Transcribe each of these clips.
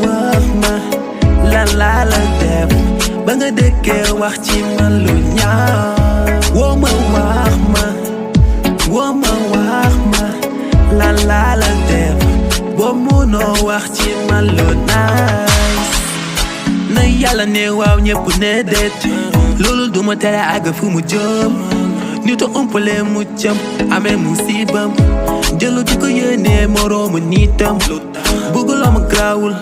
wax ma lan laa la def ba nga dëkkee wax ci man lu ñaaw woo ma wax ma lan laa la def boo munoo wax ci man lu nice na yàlla ne waaw ñépp ne déet loolu duma tere àgg fu mu jëm nit a umpale mu jëm amee musibam jëlu di ko yéene moroomu nitam bëgguloo ma grawul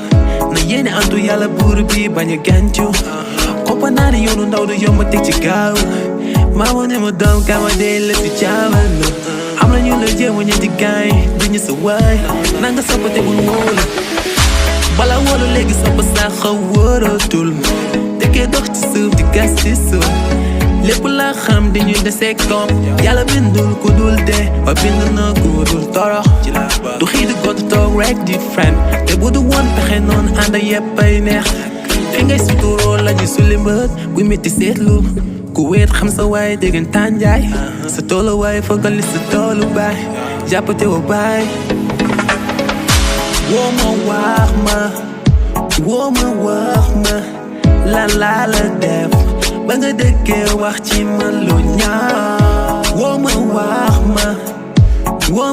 na yéene antu yàlla buur bi bañ a gàncu xoppa naa ne yoonu ndaw du yomb teg ci gaaw maama ne ma doom kama dee la si caawal na am na ñu la jéema ñu di gaañ duñu sa waay nanga soppate bul wóolu bala wóolu léegi soppa sax xaw wóoratul dëkkee dox ci suuf di gas ci suuf lépp la xam dañuy desee koom yàlla bindul ku dul dee ba bind na ku dul torox du xii di gott toog rek di friend te bu du woon pexe noonu ànd yépp ay neex fi ngay suturoo lañu suli mbët buy métti seetlu ku wéet xam sa waay déggan tànjaay sa toolu waay foogal li sa toolu baay jàppate wa baay woo ma wax ma lan laa la def ba nga dëkkee wax ci man lu ñaaw woo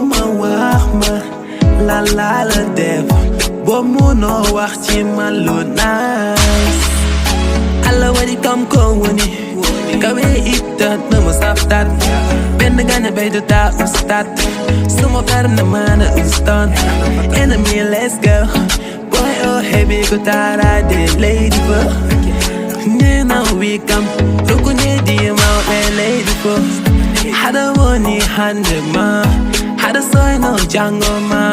ma wax ma lan laa la def boo munoo wax ci man lu nice alla wadi kam ko woni kawe itat na mo saftat benn gane bay do ta ustat sumo karam na mana ustan enemy let's go boy oh heavy go tara de lady for Nina we come Ruku di ma me lady for Hada woni hande ma Hada soy no jango ma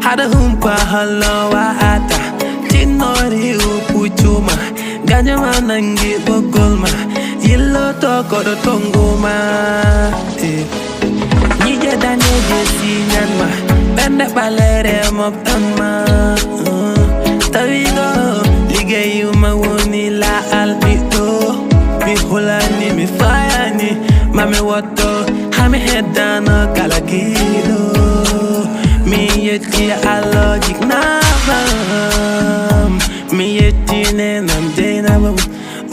Hada humpa halawa ata Tinori upuchuma Ganya manangi bogolma Yilo toko do tongoma Nije dane jesi nyanma Bende balere moptan ma Tawigo Ligayu ma woni la albido Mi hulani mi fayani Mami wato Hami hedano kalakido Mi yeti alojik nabam Mi yeti nenam jenabam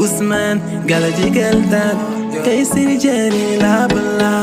Usman galajik eltan Kay sini jeri la bala